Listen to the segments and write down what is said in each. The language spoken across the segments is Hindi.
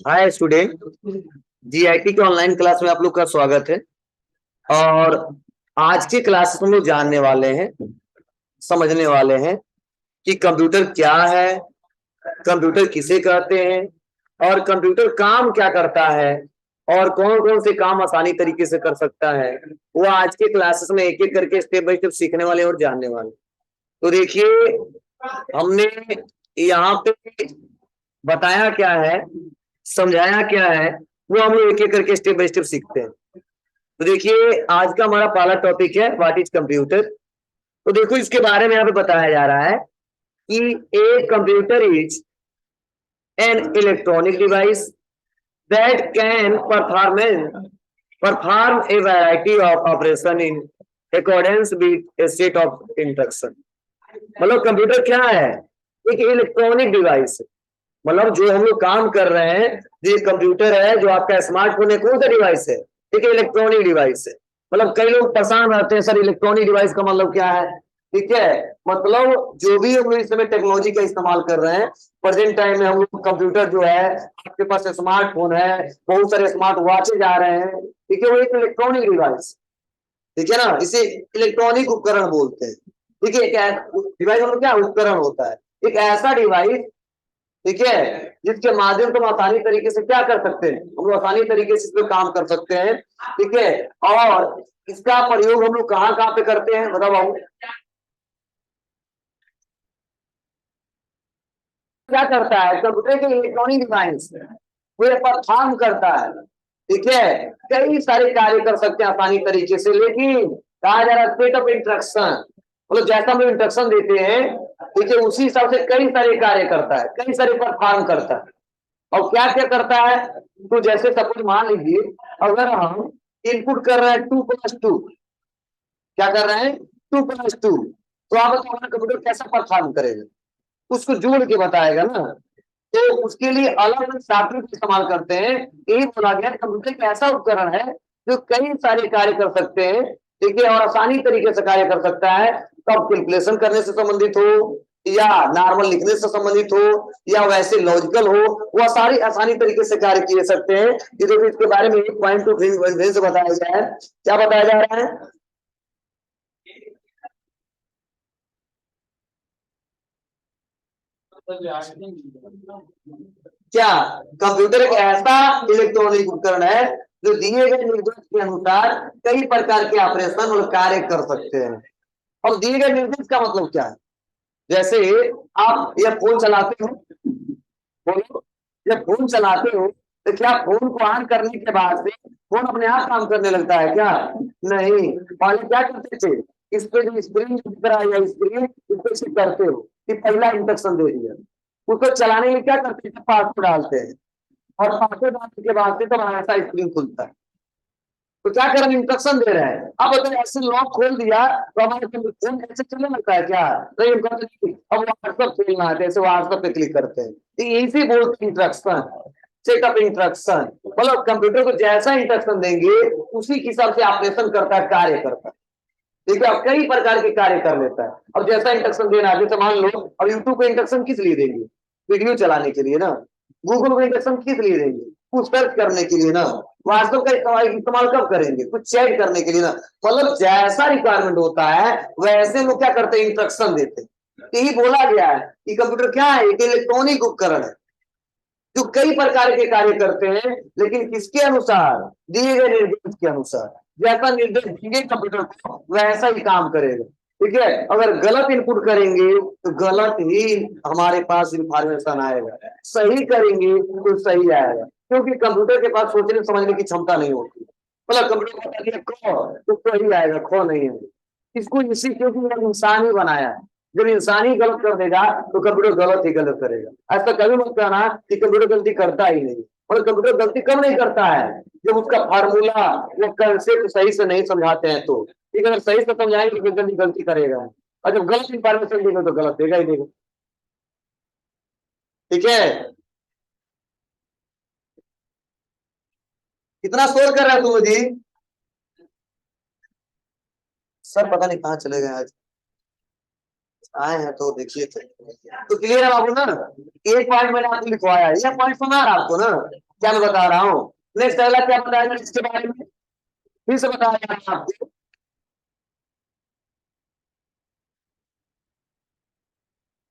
Hi student. जीआईटी के ऑनलाइन क्लास में आप लोग का स्वागत है। और आज के क्लास में हम लोग जानने वाले हैं, समझने वाले हैं कि कंप्यूटर क्या है, कंप्यूटर किसे कहते हैं और कंप्यूटर काम क्या करता है और कौन कौन से काम आसानी तरीके से कर सकता है। वो आज के क्लासेस में एक एक करके स्टेप बाय स्टेप सीखने वाले और जानने वाले। तो देखिए, हमने यहाँ पे बताया क्या है, समझाया क्या है, वो हम लोग एक एक करके स्टेप बाय स्टेप सीखते हैं। तो देखिए, आज का हमारा पहला टॉपिक है व्हाट इज कंप्यूटर। तो देखो, इसके बारे में यहाँ पे बताया जा रहा है कि a computer is an electronic device that can perform a variety of operation in accordance with A set of instruction. मतलब कंप्यूटर क्या है? एक इलेक्ट्रॉनिक डिवाइस है। मतलब जो हम लोग काम कर रहे हैं, जो कंप्यूटर है, जो आपका स्मार्टफोन है, कौन सा डिवाइस है? एक इलेक्ट्रॉनिक डिवाइस है। मतलब कई लोग परेशान रहते हैं, सर इलेक्ट्रॉनिक डिवाइस का मतलब क्या है? ठीक है, मतलब जो भी हम लोग इस समय टेक्नोलॉजी का इस्तेमाल कर रहे हैं, प्रेजेंट टाइम में हम लोग कंप्यूटर जो है, आपके पास स्मार्टफोन है, बहुत सारे स्मार्ट वॉचेज आ रहे हैं, ठीक है, वो एक इलेक्ट्रॉनिक डिवाइस, ठीक है ना, इसे इलेक्ट्रॉनिक उपकरण बोलते हैं। ठीक है, क्या डिवाइस मतलब क्या उपकरण होता है? एक ऐसा डिवाइस, ठीक है, जिसके माध्यम से हम आसानी तरीके से क्या कर सकते हैं, हम लोग आसानी तरीके से इस पे काम कर सकते हैं। ठीक है, और इसका प्रयोग हम लोग कहाँ कहाँ पे करते हैं, बताओ बाबू। क्या करता है कंप्यूटर के इलेक्ट्रॉनिक डिवाइस, वो परफॉर्म करता है। ठीक है, कई सारे कार्य कर सकते हैं आसानी तरीके से, लेकिन कहा जा रहा है स्टेट ऑफ इंस्ट्रक्शन, मतलब जैसा हम इंस्ट्रक्शन देते हैं, ठीक है, उसी हिसाब से कई सारे कार्य करता है, कई सारे परफॉर्म करता है। और क्या क्या करता है? तो जैसे सपोज मान लीजिए, अगर हम इनपुट कर रहे हैं 2+2, क्या कर रहे हैं? 2+2, तो आप बताओ हमारा कंप्यूटर कैसा परफॉर्म करेगा? उसको जोड़ के बताएगा ना। तो उसके लिए अलग अलग सॉफ्टवेयर का इस्तेमाल करते हैं। यही बोला गया कंप्यूटर एक ऐसा उपकरण है जो कई सारे कार्य कर सकते हैं, ठीक है, और आसानी तरीके से कार्य कर सकता है। कब कैलकुलेशन करने से संबंधित हो, या नॉर्मल लिखने से संबंधित हो, या वैसे लॉजिकल हो, वह सारी आसानी तरीके से कार्य किए सकते हैं। ये देखो, इसके बारे में एक पॉइंट टू से बताया गया है। क्या बताया जा रहा है? क्या कंप्यूटर एक ऐसा इलेक्ट्रॉनिक उपकरण है जो दिए गए निर्देश के अनुसार कई प्रकार के ऑपरेशन और कार्य कर सकते हैं? और दिए गए निर्देश का मतलब क्या है? जैसे आप ये फोन चलाते हो, बोलो, जब फोन चलाते हो तो क्या फोन को ऑन करने के बाद से फोन अपने आप काम करने लगता है क्या? नहीं, पहले क्या करते थे? इस पे जो स्क्रीन दिख रहा है या स्क्रीन, इस पे से करते हो कि पहला इंस्ट्रक्शन दे दिया, उसको चलाने में क्या करते थे? पासवर्ड डालते हैं, और पासवर्ड डालने के बाद से तो ऐसा स्क्रीन खुलता है। तो क्या कर रहे हैं? इंस्ट्रक्शन दे रहे हैं। अब अगर ऐसे लॉक खोल दिया तो हमारे फोन ऐसे चलने लगता है क्या? नहीं, अब व्हाट्सएप खोलना है, जैसे व्हाट्सएप पे क्लिक करते हैं, तो इसी बोलते हैं इंस्ट्रक्शन, सेटअप इंस्ट्रक्शन। मतलब कंप्यूटर को जैसा इंस्ट्रक्शन देंगे उसी के हिसाब से ऑपरेशन करता है, कार्य करता है। ठीक है, अब कई प्रकार के कार्य कर लेता है। अब जैसा इंस्ट्रक्शन देना है, जैसे मान लो, अब यूट्यूब को इंस्ट्रक्शन किस लिए देंगे? वीडियो चलाने के लिए ना। गूगल को इंस्ट्रक्शन किस लिए देंगे? कुछ सर्च करने के लिए ना। व्हाट्सएप का इस्तेमाल कब करेंगे? कुछ चैट करने के लिए ना। मतलब जैसा रिक्वायरमेंट होता है वैसे लोग क्या करते हैं? इंस्ट्रक्शन देते हैं। यही बोला गया है कि कंप्यूटर क्या है? एक इलेक्ट्रॉनिक उपकरण है जो कई प्रकार के कार्य करते हैं, लेकिन किसके अनुसार? दिए गए निर्देश के अनुसार। जैसा निर्देश देंगे कंप्यूटर को वैसा ही काम करेगा। ठीक है, अगर गलत इनपुट करेंगे तो गलत ही हमारे पास इंफॉर्मेशन आएगा, सही करेंगे तो सही आएगा, क्योंकि कंप्यूटर के पास सोचने समझने की क्षमता नहीं होती। मतलब कंप्यूटर बता दिया ख तो सही आएगा, ख नहीं है। इसको इसी, क्योंकि इंसान ही बनाया है। जब इंसान ही गलत कर देगा तो कंप्यूटर गलत ही गलत करेगा। ऐसा कभी मत कहना कि कंप्यूटर गलती करता ही नहीं। और कंप्यूटर गलती कब नहीं करता है? जब उसका फार्मूला या कंसेप्ट सही से नहीं समझाते हैं तो। ठीक है, अगर सही से समझाएंगे तो गलती गलती करेगा, और जब गलत इंफॉर्मेशन देगा तो गलत देगा ही देगा। ठीक है, कितना शोर कर रहा है तुम जी? सर पता नहीं कहाँ चले गए आज। आए हैं तो देखिए तो क्लियर है बाबू ना। एक पॉइंट मैंने आपको लिखवाया, यह पॉइंट सुना रहा आपको ना, क्या मैं बता रहा हूँ। नेक्स्ट अगला क्या बताया इसके बारे में, फिर से बताया जा रहा है आपको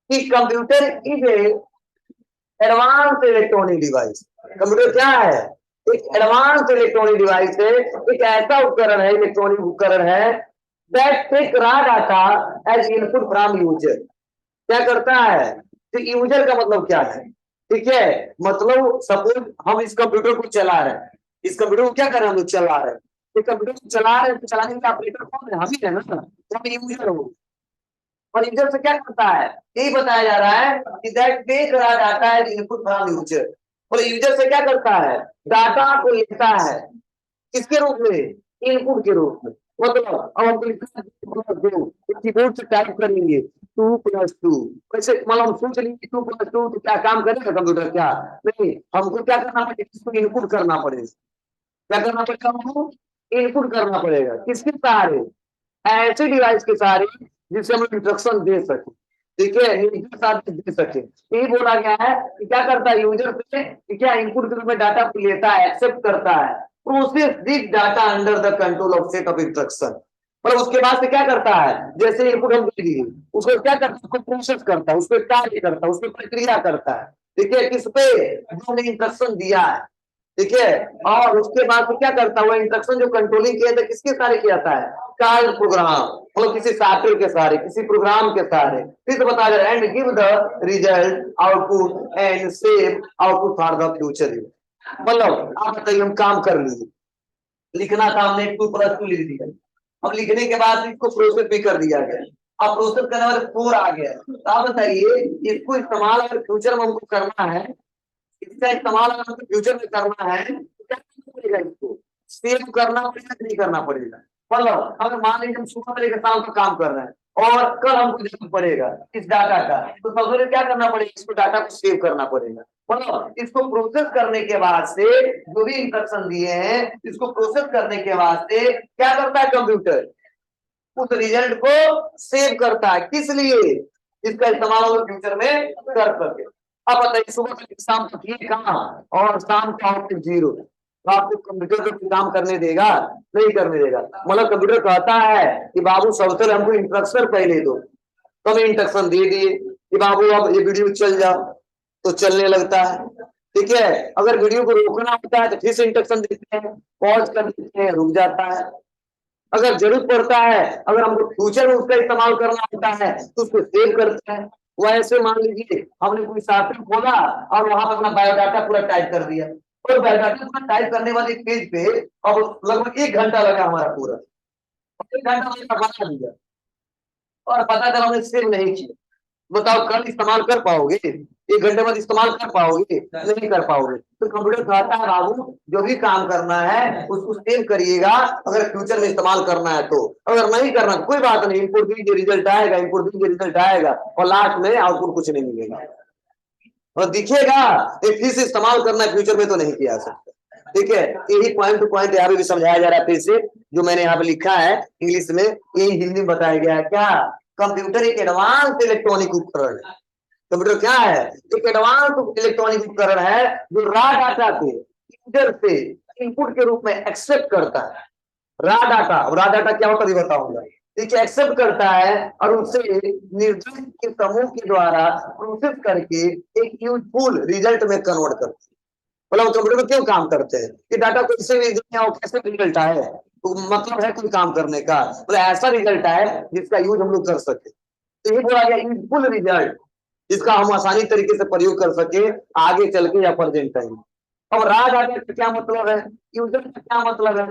कि computer is a advance electronic device. Computer क्या है, एक एडवांस इलेक्ट्रॉनिक डिवाइस है, एक ऐसा उपकरण है, इलेक्ट्रॉनिक उपकरण है that take raw data as input from user. क्या करता है, तो यूजर का मतलब क्या है, ठीक है, मतलब सपोज हम इस कंप्यूटर को चला रहे हैं, इस कंप्यूटर को क्या कर रहे हैं हम लोग, चला रहे हैं, तो कंप्यूटर को चला रहे हैं, तो चलाने का ऑपरेटर कौन है, हम ही है ना, तो हम यूजर हो। और यूजर से क्या करता है, यही बताया जा रहा है कि दैट टेक डाटा है इनपुट फ्रॉम यूजर। और यूजर से क्या करता है, डाटा को लेता है, किसके रूप में, इनपुट के रूप में। मतलब अब हम कीबोर्ड से टाइप करेंगे 2+2, वैसे मतलब हम सोच लेंगे 2+2 तो क्या काम करेगा कंप्यूटर, क्या नहीं, हमको क्या करना पड़ेगा, इसको इनपुट करना पड़ेगा, क्या करना पड़ेगा हमको, इनपुट करना पड़ेगा, किसके सहारे, ऐसे डिवाइस के सहारे जिससे हम इंस्ट्रक्शन दे सके, ठीक है, यूजर साथ दे सके। यही बोला गया है कि क्या करता है यूजर से, क्या इनपुट के रूप में डाटा को लेता है, एक्सेप्ट करता है, process this data under the control of set of instruction. पर उसके बाद से क्या करता है, जैसे इनपुट हम दे दिए, उसको क्या करता है, उसको प्रोसेस करता है, उसको कार्य करता है, उसकी प्रक्रिया करता है, ठीक है, किस पे, जो हमने इंस्ट्रक्शन दिया है, ठीक है। और उसके बाद फिर क्या करता हुआ, इंस्ट्रक्शन जो कंट्रोलिंग किया था किसके सहारे किया था, कार्य प्रोग्राम, मतलब किसी सॉफ्टवेयर के सहारे, किसी प्रोग्राम के सहारे। फिर तो बता रहे and give the result output and save output for the future. मतलब आप बताइए, हम काम कर लिए, लिखना था हमने 2+2 लिख दिया, अब लिखने के बाद इसको प्रोसेस भी कर दिया गया, अब प्रोसेस करने वाले 4 आ गया, तो आप बताइए इसको इस्तेमाल अगर फ्यूचर में हमको करना है, इसका इस्तेमाल अगर हमको फ्यूचर में करना है तो क्या करना पड़ेगा, इसको सेव करना पड़ेगा कि नहीं करना पड़ेगा। मतलब अगर मान लीजिए हम सुबह से लेकर शाम का काम कर रहे हैं और कल हमको जरूरत पड़ेगा इस डाटा का, तो सबसे पहले क्या करना पड़ेगा, इसको डाटा को सेव करना पड़ेगा। मतलब इसको प्रोसेस करने के बाद से जो भी इंस्ट्रक्शन दिए हैं, इसको प्रोसेस करने के बाद से क्या करता है कंप्यूटर, उस रिजल्ट को सेव करता है, किस लिए, इसका इस्तेमाल हम फ्यूचर में कर सके। अब बताइए सुबह से शाम तक ये काम और शाम का आउटपुट 0, तो आपको कंप्यूटर को काम करने देगा, नहीं करने देगा। मतलब कंप्यूटर कहता है कि बाबू सबसे पहले हमको इंस्ट्रक्शन पहले दो, तो हमें इंस्ट्रक्शन दे दिए कि बाबू अब ये वीडियो चल जाओ, तो चलने लगता है, ठीक है। अगर वीडियो को रोकना होता है तो फिर से इंस्ट्रक्शन देते हैं, पॉज कर देते हैं, रुक जाता है। अगर जरूरत पड़ता है, अगर हमको फ्यूचर में उसका इस्तेमाल करना होता है तो उसको सेव करते हैं। वैसे मान लीजिए हमने कोई सॉफ्टवेयर खोला और वहां पर अपना बायोडाटा पूरा टाइप कर दिया, और बायोडाटा पूरा टाइप करने वाले पेज पे अब लगभग 1 घंटा लगा हमारा पूरा, 1 घंटा में बना दिया और पता चला हमने सेव नहीं किया। बताओ कल इस्तेमाल कर पाओगे, 1 घंटे बाद इस्तेमाल कर पाओगे, नहीं कर पाओगे। तो कंप्यूटर कहता है बाबू जो भी काम करना है उसको सेव करिएगा, अगर फ्यूचर में इस्तेमाल करना है तो, अगर नहीं करना तो कोई बात नहीं, इनपुट दीजिए रिजल्ट आएगा, इनपुट दीजिए रिजल्ट आएगा, और लास्ट में आउटपुट कुछ नहीं मिलेगा और दिखेगा, ये फिर से इस्तेमाल करना है फ्यूचर में तो नहीं किया सकता, ठीक है। यही पॉइंट टू पॉइंट यहाँ पे भी समझाया जा रहा है, फिर से जो मैंने यहाँ पे लिखा है इंग्लिश में, यही हिंदी में बताया गया है। क्या, कंप्यूटर एक एडवांस इलेक्ट्रॉनिक उपकरण है। कंप्यूटर क्या है, एक एडवांस इलेक्ट्रॉनिक उपकरण है जो रॉ डाटा को यूजर से इनपुट के रूप में एक्सेप्ट करता है। रॉ डाटा, रॉ डाटा क्या होता है बताऊंगा, ठीक है, एक्सेप्ट करता है और उसे निर्देश के समूह के द्वारा प्रोसेस करके एक यूजफुल रिजल्ट में कन्वर्ट करता है। मतलब कंप्यूटर में क्यों काम करते हैं कि डाटा को कैसे भी कैसे रिजल्ट आए, तो मतलब है कोई काम करने का, मतलब ऐसा रिजल्ट आए जिसका यूज हम लोग कर सके, तो ये बोला गया यूजफुल रिजल्ट, जिसका हम आसानी तरीके से प्रयोग कर सके आगे चल के या प्रेजेंट टाइम। अब रॉ डाटा का क्या मतलब है, यूजर का क्या मतलब है,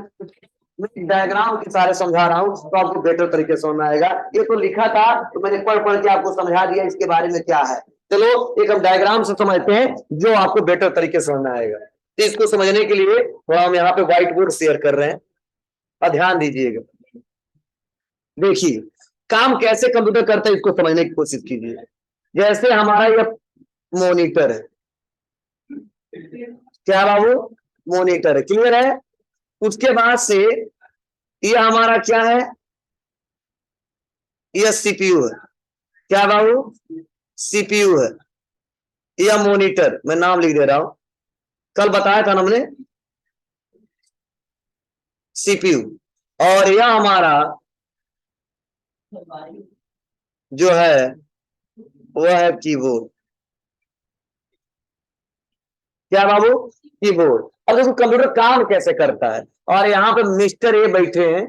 मैं डायग्राम के सारे समझा रहा हूँ तो आपको बेटर तरीके से समझ में आएगा। ये तो लिखा था तो मैंने पढ़ पढ़ के आपको समझा दिया इसके बारे में क्या है। चलो एक हम डायग्राम से समझते हैं जो आपको बेटर तरीके से समझ में आएगा। तो इसको समझने के लिए थोड़ा हम यहाँ पे व्हाइट बोर्ड शेयर कर रहे हैं और ध्यान दीजिएगा। देखिए काम कैसे कंप्यूटर करता है इसको समझने की कोशिश कीजिए। जैसे हमारा यह मॉनिटर है, क्या बाबू, मॉनिटर है, क्लियर है। उसके बाद से यह हमारा क्या है, यह सीपीयू है, क्या बाबू? सीपीयू है या मॉनिटर, मैं नाम लिख दे रहा हूं, कल बताया था ना हमने, सीपीयू। और यह हमारा जो है वह है कीबोर्ड। क्या बाबू? कीबोर्ड। अब देखो कंप्यूटर काम कैसे करता है, और यहाँ पे मिस्टर ए बैठे हैं,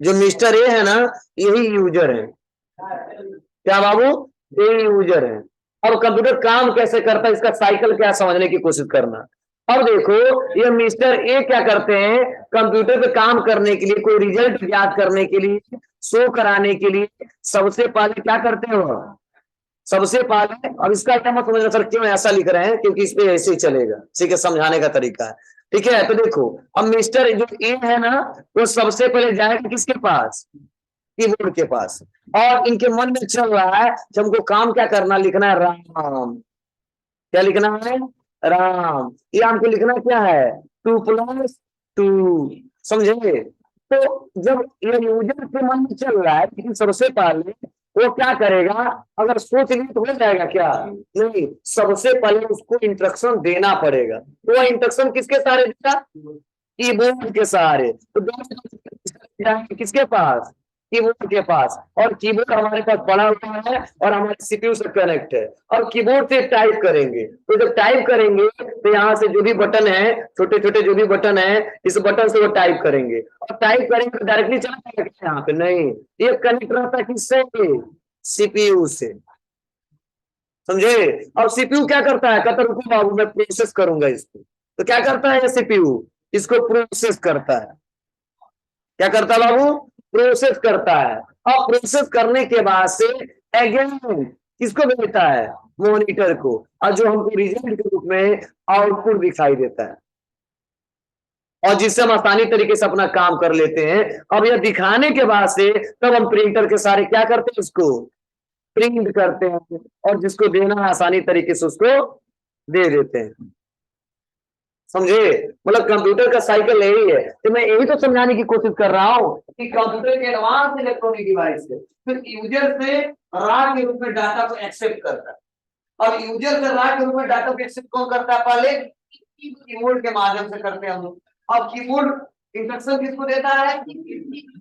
जो मिस्टर ए है ना यही यूजर है। क्या बाबू? यही यूजर है। अब कंप्यूटर काम कैसे करता है इसका साइकिल क्या समझने की कोशिश करना। अब देखो ये मिस्टर ए क्या करते हैं, कंप्यूटर पे काम करने के लिए, कोई रिजल्ट याद करने के लिए, शो कराने के लिए सबसे पहले क्या करते हो, सबसे पहले। अब इसका क्या मत समझना सर क्यों ऐसा लिख रहे हैं, क्योंकि इस पे ऐसे ही चलेगा, ठीक है, समझाने का तरीका है। ठीक है, तो देखो अब मिस्टर जो ए है ना वो सबसे पहले जाएगा किसके पास, कीबोर्ड के पास। और इनके मन में चल रहा है कि हमको काम क्या करना, लिखना है राम। क्या लिखना है? राम। ये हमको लिखना क्या है, 2+2। समझे? तो जब ये यूजर के मन में चल रहा है, लेकिन सबसे पहले वो क्या करेगा, अगर सोच लिए तो हो जाएगा क्या, नहीं, सबसे पहले उसको इंस्ट्रक्शन देना पड़ेगा। तो वह इंस्ट्रक्शन किसके सहारे देगा, कीबोर्ड के सहारे। तो दोनों किसके पास, कीबोर्ड के पास। और कीबोर्ड हमारे पास पड़ा हुआ है और हमारे सीपीयू से कनेक्ट है, और कीबोर्ड से टाइप करेंगे। तो जब टाइप करेंगे तो यहाँ से जो भी बटन है, छोटे छोटे जो भी बटन है, इस बटन से वो टाइप करेंगे, और टाइप करेंगे तो डायरेक्टली चला जाएगा यहाँ पे, नहीं, ये कनेक्ट रहता है किससे, सीपीयू से। समझे? और सीपीयू क्या करता है, कहता रुको बाबू मैं प्रोसेस करूंगा इसको। तो क्या करता है सीपीयू, इसको प्रोसेस करता है। क्या करता है बाबू, प्रोसेस करता है। और प्रोसेस करने के बाद से अगेन किसको भेजता है, मॉनिटर को, और जो हमको रिजल्ट के रूप में आउटपुट दिखाई देता है, और जिससे हम आसानी तरीके से अपना काम कर लेते हैं। अब यह दिखाने के बाद से तब हम प्रिंटर के सारे क्या करते हैं, उसको प्रिंट करते हैं, और जिसको देना है आसानी तरीके से उसको दे देते हैं। समझे? मतलब कंप्यूटर का साइकिल यही है। तो मैं यही तो समझाने की कोशिश कर रहा हूँ कि कंप्यूटर के एडवांस इलेक्ट्रॉनिक डिवाइस है, फिर यूजर से रॉ के रूप में डाटा को एक्सेप्ट करता है। और यूजर से रॉ के रूप में डाटा को एक्सेप्ट कौन करता है, पहले कीबोर्ड के माध्यम से करते हैं हम लोग। अब कीबोर्ड इंस्ट्रक्शन किसको देता है,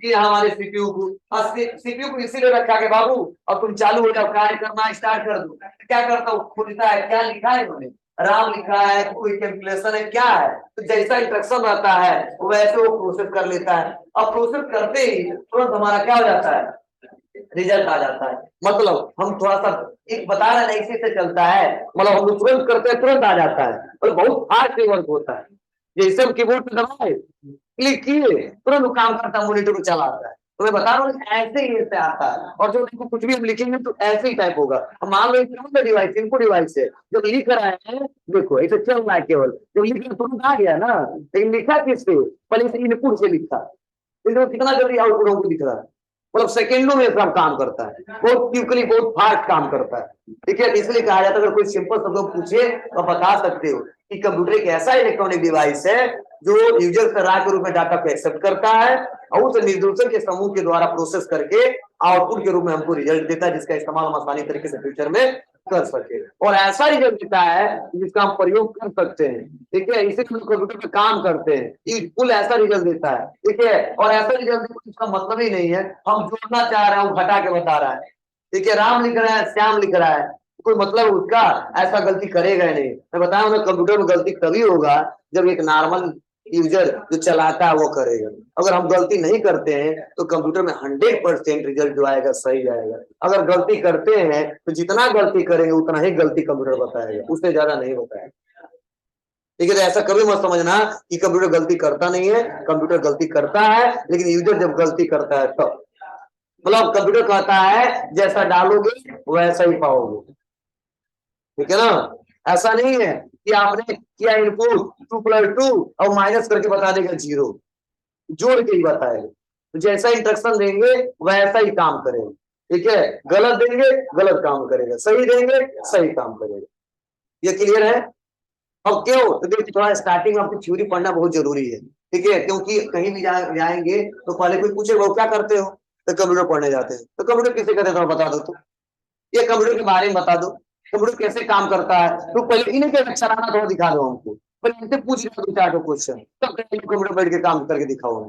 ये हमारे सीपीयू को। और सीपीयू को इसीलिए रखा के बाबू अब तुम चालू हो जाओ, कार्य करना स्टार्ट कर दो। क्या करता हूँ, खुलता है, क्या लिखा है उन्होंने, राम लिखा है, कोई कैलकुलेशन है, क्या है, तो जैसा इंस्ट्रक्शन रहता है वैसे वो प्रोसेस कर लेता है। और प्रोसेस करते ही तुरंत हमारा क्या हो जाता है, रिजल्ट आ जाता है। मतलब हम थोड़ा सा एक बता रहे हैं इसी से चलता है, मतलब हम तुरंत करते हैं तुरंत आ जाता है, और बहुत फास्ट वर्क होता है। जैसे हम कीबोर्ड पे दबाए, क्लिक किए, तुरंत काम करता है, मॉनिटर को चलाता है। तो मैं बता रहा हूँ ऐसे ही ऐसे आता है। और जो देखो कुछ भी हम लिखेंगे तो ऐसे ही टाइप होगा। अब मान लो इनपुट डिवाइस, इनपुट डिवाइस है, जब लिख रहा है देखो ऐसे चल रहा है, केवल जब लिख रहा तुरंत आ गया ना, लेकिन लिखा किससे, पहले से इनपुट से लिखा, तो कितना जल्दी आउटपुट हमको दिख रहा है, मतलब सेकेंडों में सब काम करता है, बहुत क्विकली, बहुत फास्ट काम करता है। ठीक है, इसलिए कहा जाता है अगर कोई सिंपल शब्द पूछे तो बता सकते हो कि कंप्यूटर एक ऐसा इलेक्ट्रॉनिक डिवाइस है जो यूजर से रॉ के रूप में डाटा को एक्सेप्ट करता है और उस निर्देशों के समूह के द्वारा प्रोसेस करके आउटपुट के रूप में हमको रिजल्ट देता है, जिसका इस्तेमाल हम आसानी तरीके से फ्यूचर में कर सके, और ऐसा रिजल्ट देता है जिसका हम प्रयोग कर सकते हैं। ठीक है, इसी कंप्यूटर पे काम करते हैं, फुल ऐसा रिजल्ट देता है। ठीक है, और ऐसा रिजल्ट इसका मतलब ही नहीं है हम जोड़ना चाह रहे हैं वो घटा के बता रहा है। ठीक है, राम लिख रहा है, श्याम लिख रहा है, कोई मतलब उसका, ऐसा गलती करेगा नहीं। मैं बताऊं ना, कंप्यूटर में गलती तभी होगा जब एक नॉर्मल यूजर जो चलाता है वो करेगा। अगर हम गलती नहीं करते हैं तो कंप्यूटर में 100% रिजल्ट जो आएगा सही आएगा। अगर गलती करते हैं तो जितना गलती करेंगे उतना ही गलती कंप्यूटर बताएगा, उससे ज्यादा नहीं बताएगा। ठीक है, तो ऐसा कभी मत समझना कि कंप्यूटर गलती करता नहीं है, कंप्यूटर गलती करता है, लेकिन यूजर जब गलती करता है तब, मतलब कंप्यूटर कहता है जैसा डालोगे वैसा ही पाओगे। ठीक है ना, ऐसा नहीं है कि आपने किया इनपुट 2+2 और माइनस करके बता देगा 0, जोड़ के ही बताएगा। तो जैसा इंस्ट्रक्शन देंगे वैसा ही काम करेगा। ठीक है, गलत देंगे गलत काम करेगा, सही देंगे सही काम करेगा। ये क्लियर है? अब क्यों, तो देखिए थोड़ा स्टार्टिंग में आपको थ्योरी पढ़ना बहुत जरूरी है। ठीक है, क्योंकि कहीं भी जाएंगे तो पहले कोई पूछेगा वो क्या करते हो, तो कंप्यूटर पढ़ने जाते हैं। तो कंप्यूटर किसे कहते हैं थोड़ा बता दो तो, ये कंप्यूटर के बारे में बता दो, कंप्यूटर कैसे काम करता है। तो पहले इन्हें क्या चलाना थोड़ा दिखा दो हमको, पहले इनसे पूछ लो 2-4 क्वेश्चन, तब कंप्यूटर बैठ के काम करके दिखाओ।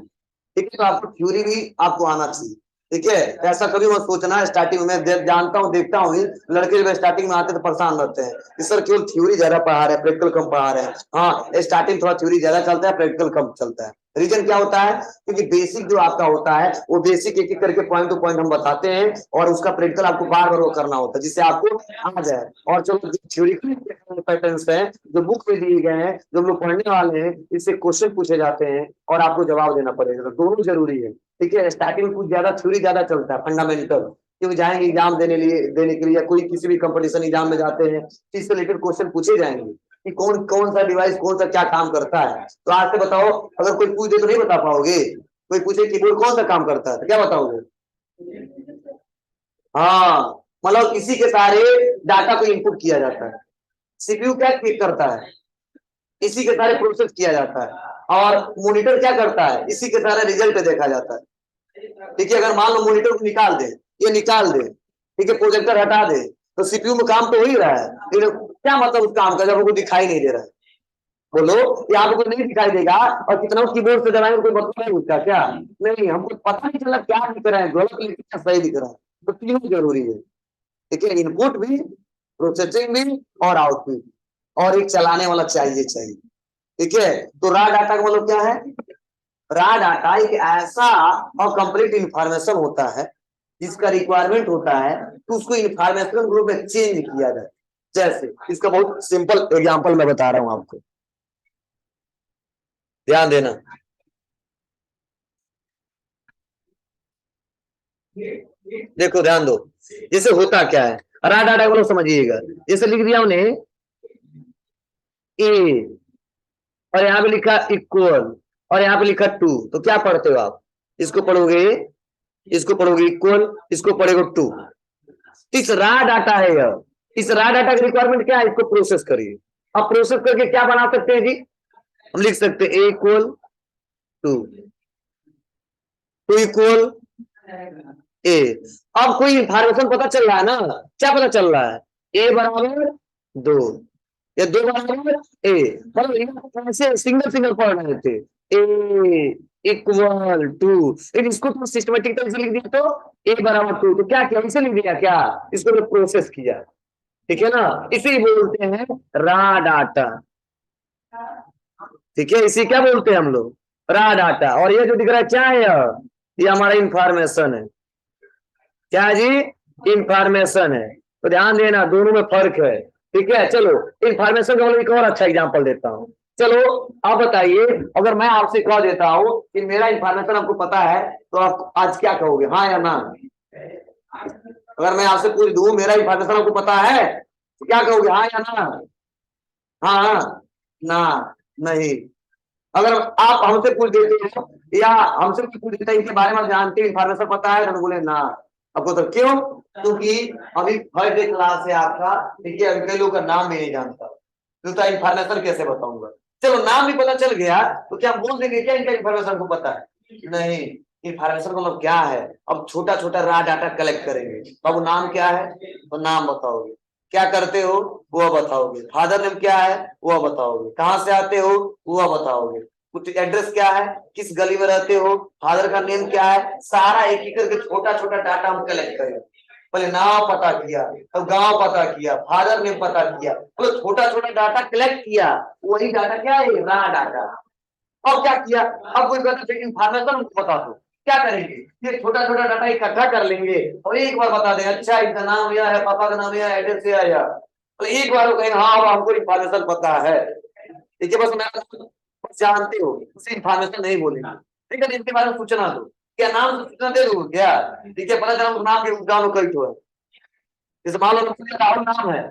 ठीक है, तो आपको थ्योरी भी आपको आना चाहिए। ठीक है, ऐसा कभी मत सोचना स्टार्टिंग में, जानता हूँ देखता हूँ लड़के जब स्टार्टिंग में आते तो परेशान रहते हैं कि सर केवल थ्योरी ज्यादा पढ़ा रहे हैं, प्रैक्टिकल कम पढ़ा रहे हैं। हाँ, स्टार्टिंग थोड़ा थ्योरी ज्यादा चलता है, प्रैक्टिकल कम चलता है। रीजन क्या होता है, क्योंकि बेसिक जो आपका होता है वो बेसिक एक एक करके पॉइंट टू पॉइंट हम बताते हैं, और उसका प्रैक्टिकल आपको बार बार वो करना होता है जिससे आपको आ जाए। और जो थ्योरिकल पैटर्न्स हैं जो बुक में दिए गए हैं, जो हम लोग पढ़ने वाले हैं, इससे क्वेश्चन पूछे जाते हैं और आपको जवाब देना पड़ेगा, तो दोनों जरूरी है। ठीक है, स्टार्टिंग में कुछ ज्यादा थ्योरी ज्यादा चलता है, फंडामेंटल, क्योंकि जाएंगे एग्जाम देने के लिए या कोई किसी भी कंपटीशन एग्जाम में जाते हैं, इससे रिलेटेड क्वेश्चन पूछे जाएंगे कि कौन कौन सा डिवाइस कौन सा क्या काम करता है। तो आज से बताओ, अगर कोई पूछ दे तो नहीं बता पाओगे। कोई पूछे कीबोर्ड कौन सा काम करता है तो क्या बताओगे। हाँ, मतलब इसी के सारे डाटा को इनपुट किया जाता है। सीपीयू क्या क्लिक करता है, इसी के सारे प्रोसेस किया जाता है। और मॉनिटर क्या करता है, इसी के सारे रिजल्ट देखा जाता है। ठीक है, अगर मान लो मॉनिटर को निकाल दे, ये निकाल दे, ठीक है, प्रोजेक्टर हटा दे, तो सीपीयू में काम तो हो ही रहा है, लेकिन क्या मतलब उस काम का जब वो दिखाई नहीं दे रहा है। बोलो, ये आपको नहीं दिखाई देगा और कितना कीबोर्ड से दबाएंगे कोई मतलब नहीं उसका क्या, नहीं, हमको पता नहीं चला क्या लिख रहा है, गलत लिख रहा है सही लिख रहा है। तो तीनों जरूरी है। ठीक है, इनपुट भी, प्रोसेसिंग भी और आउटपुट, और एक चलाने वाला चाहिए। ठीक है, तो रॉ डाटा का मतलब क्या है, रॉ डाटा एक ऐसा और कंप्लीट इंफॉर्मेशन होता है जिसका रिक्वायरमेंट होता है तो उसको इंफॉर्मेशन ग्रुप में चेंज किया जाए। जैसे इसका बहुत सिंपल एग्जांपल मैं बता रहा हूं आपको, ध्यान देना। देखो ध्यान दो, जैसे होता क्या है, रॉ डाटा को समझिएगा। जैसे लिख दिया उन्हें ए, और यहाँ पे लिखा इक्वल, और यहाँ पे लिखा टू, तो क्या पढ़ते हो आप, इसको पढ़ोगे, इसको पढ़ोगे इक्वल, इसको पढ़ेगा टू। इस रॉ डाटा है यह, इस रॉ डाटा की रिक्वायरमेंट क्या है, इसको प्रोसेस करिए। अब प्रोसेस करके क्या बना सकते हैं जी, हम लिख सकते हैं ए इक्वल टू, टू इक्वल ए। अब कोई इंफॉर्मेशन पता चल रहा है ना, क्या पता चल रहा है, ए बराबर 2 या 2 बराबर ए, मतलब ऐसे सिंगल सिंगल पढ़ रहे थे, ए इक्वल टू, लेकिन इसको तो सिस्टमेटिक तरह से लिख दिया, तो ए बराबर 2, तो क्या किया, इसे लिख दिया क्या, इसको प्रोसेस किया। ठीक है ना, इसी बोलते हैं रॉ डाटा। ठीक है, इसी क्या बोलते हैं हम लोग, रॉ डाटा। और ये जो दिख रहा है क्या है, ये हमारा इंफॉर्मेशन है। क्या है जी, इंफॉर्मेशन है। तो ध्यान देना, दोनों में फर्क है। ठीक है, चलो इंफॉर्मेशन का मतलब एक और अच्छा एग्जांपल देता हूँ। चलो आप बताइए, अगर मैं आपसे कह देता हूँ कि मेरा इंफॉर्मेशन आपको पता है, तो आप आज क्या कहोगे, हाँ या ना। अगर मैं आपसे पूछ दूं मेरा इंफॉर्मेशन आपको पता है, तो क्या कहोगे, हाँ या ना। हाँ, ना, नहीं। अगर आप हमसे पूछ देते हैं या हमसे पूछ देते हैं इसके बारे में जानते हैं, इंफॉर्मेशन पता है, तो बोले ना आपको, तो क्यों, क्योंकि अभी फर्स्ट डे क्लास है आपका। ठीक है, अभी कई लोगों का नाम भी नहीं जानता, तो इंफॉर्मेशन कैसे बताऊंगा। चलो नाम भी पता चल गया, तो क्या हम बोल देंगे क्या इनका इंफॉर्मेशन को पता है, नहीं। इंफॉर्मेशन का मतलब क्या है, अब छोटा छोटा रॉ डाटा कलेक्ट करेंगे। तो अब नाम क्या है, तो नाम बताओगे, क्या करते हो वो बताओगे, फादर नेम क्या है वो बताओगे, कहाँ से आते हो वो बताओगे, कुछ एड्रेस क्या है, किस गली में रहते हो, फादर का नेम क्या है, सारा एक एक करके छोटा छोटा डाटा हम कलेक्ट करेंगे। पहले नाम पता किया, तब गांव पता किया, फादर नेम पता किया, मतलब छोटा छोटा डाटा कलेक्ट किया, वही डाटा क्या है, रॉ डाटा। अब क्या किया, अब कोई कहता है इंफॉर्मेशन हमको बता दो, क्या करेंगे, ये छोटा छोटा डाटा इकट्ठा कर लेंगे और एक बार बता दें, अच्छा इसका नाम यह है, पापा का नाम यह है, एड्रेस यह है, तो एक बार वो कहेंगे हाँ अब हमको इंफॉर्मेशन पता है। ठीक है, बस मैं जानते हो, उसे इंफॉर्मेशन नहीं बोलेंगे। ठीक है, इनके बारे में सूचना दो, क्या नाम से सूचना दे दो क्या। ठीक है, पता चला नाम के गाँव कई तो है, जैसे मान लो राहुल नाम है,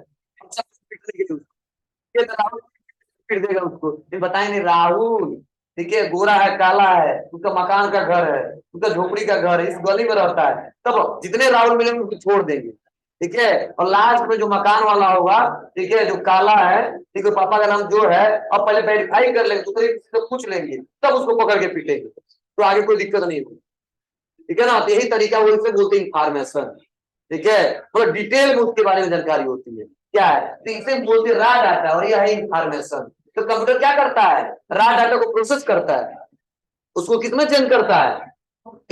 राहुल फिर देगा उसको, फिर बताएंगे राहुल, ठीक है, गोरा है काला है, उसका मकान का घर है, उसका झोपड़ी का घर है, इस गली में रहता है, तब जितने राहुल मिलेंगे उसको छोड़ देंगे। ठीक है, और लास्ट में जो मकान वाला होगा, ठीक है, जो काला है, ठीक है, पापा का नाम जो है, अब पहले वेरीफाई कर लेंगे, दूसरे से पूछ लेंगे, तब उसको पकड़ के पीटेंगे, तो आगे कोई दिक्कत नहीं होगी। ठीक है ना, तो यही तरीका वो इसे बोलते हैं इंफॉर्मेशन। ठीक है, थोड़ा डिटेल में उसके बारे में जानकारी होती है, क्या है, तो इसे बोलते हैं रा डाटा, और यह है इंफॉर्मेशन। तो कंप्यूटर क्या करता है, रा डाटा को प्रोसेस करता है, उसको किसमें चेंज करता है,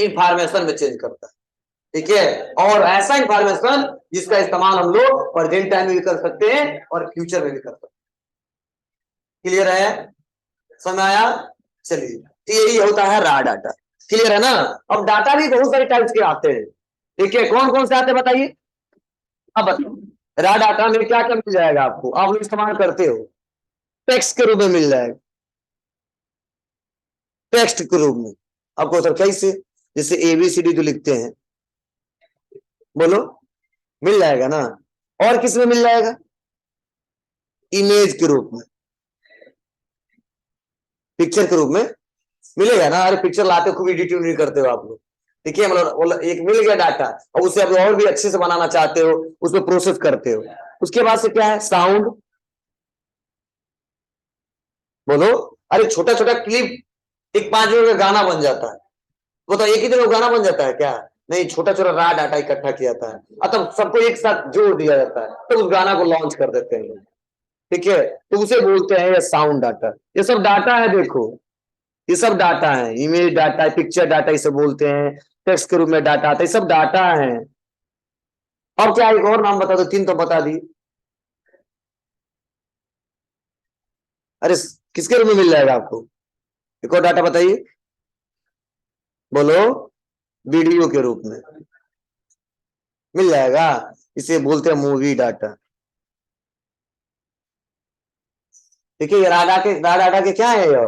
इंफॉर्मेशन में चेंज करता है। ठीक है, और ऐसा इंफॉर्मेशन जिसका इस्तेमाल हम लोग प्रेजेंट टाइम में भी कर सकते हैं और फ्यूचर में भी कर सकते हैं। क्लियर है, समझ आया, चलिए, तो यही होता है रा डाटा। क्लियर है ना। अब डाटा भी बहुत सारे टाइप्स के आते हैं। ठीक है, कौन कौन से आते हैं बताइए। अब बताओ, रा डाटा में क्या क्या मिल जाएगा आपको, आप लोग इस्तेमाल करते हो, टेक्स्ट के रूप में मिल जाएगा, टेक्स्ट के रूप में आपको सर कैसे, जैसे एबीसीडी जो लिखते हैं, बोलो, मिल जाएगा ना। और किस में मिल जाएगा, इमेज के रूप में, पिक्चर के रूप में मिलेगा ना। अरे पिक्चर लाते खूब एडिटिंग नहीं करते हो आप लोग। ठीक है, मतलब एक मिल गया डाटा, और उसे आप और भी अच्छे से बनाना चाहते हो, उसमें प्रोसेस करते हो। उसके बाद से क्या है, साउंड, बोलो। अरे छोटा छोटा क्लिप, एक 5 मिनट का गाना बन जाता है, वो तो एक ही दिन में गाना बन जाता है क्या, नहीं, छोटा छोटा रा डाटा इकट्ठा किया जाता है, तब सबको एक साथ जोड़ दिया जाता है, तो उस गाना को लॉन्च कर देते हैं। ठीक है, तो उसे बोलते हैं ये साउंड डाटा। ये सब डाटा है, देखो, ये सब डाटा है, इमेज डाटा है, पिक्चर डाटा इसे बोलते हैं, टेक्स्ट के रूप में डाटा आता है, ये सब डाटा है। और क्या, एक और नाम बता दो, 3 तो बता दी। अरे किसके रूप में मिल जाएगा आपको, एक और डाटा बताइए, बोलो, वीडियो के रूप में मिल जाएगा, इसे बोलते हैं मूवी डाटा। ठीक है, ये रा डाटा के क्या है, ये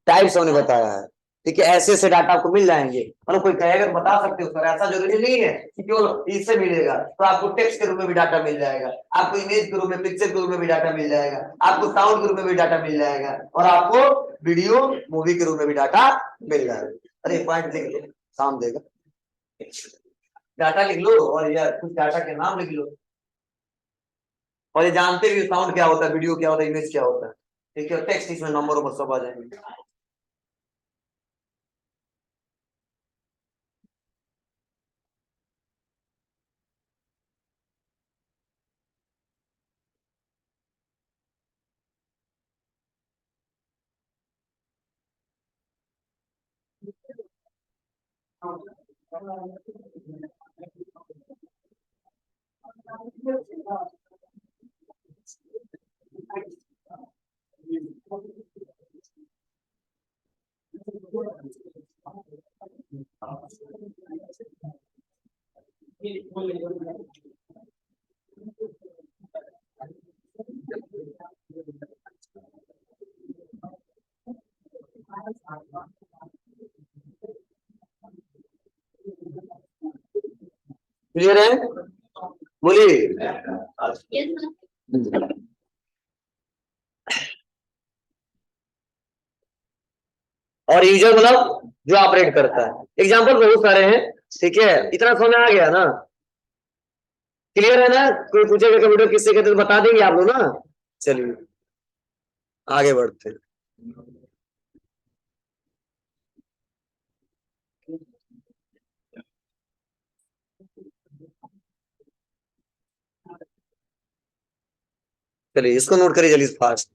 टाइप्स हमने बताया है। ठीक है, ऐसे ऐसे डाटा आपको मिल जाएंगे, मतलब कोई कहेगा तो बता सकते हो सर, ऐसा जरूरी नहीं है कि केवल इससे मिलेगा, तो आपको टेक्स्ट के रूप में भी डाटा मिल जाएगा, आपको इमेज के रूप में, पिक्चर के रूप में भी डाटा मिल जाएगा, आपको साउंड के रूप में भी डाटा मिल जाएगा, और आपको वीडियो मूवी के रूप में भी डाटा मिल जाएगा। अरे पॉइंट लिख लो, काम देगा, डाटा लिख लो, और या कुछ डाटा के नाम लिख लो, और ये जानते भी साउंड क्या होता है, वीडियो क्या होता है, इमेज क्या होता है। ठीक है, टेक्स्ट इसमें नंबरों पर सब आ जाएंगे। क्लियर है, बोलिए। और यूजर मतलब जो ऑपरेट करता है, एग्जांपल बहुत सारे हैं। ठीक है, इतना समझ आ गया ना, क्लियर है ना। कोई पूछेगा कंप्यूटर किससे कहते हैं तो बता देंगे आप लोग ना। चलिए आगे बढ़ते हैं। चलिए इसको नोट करिए जल्दी फास्ट।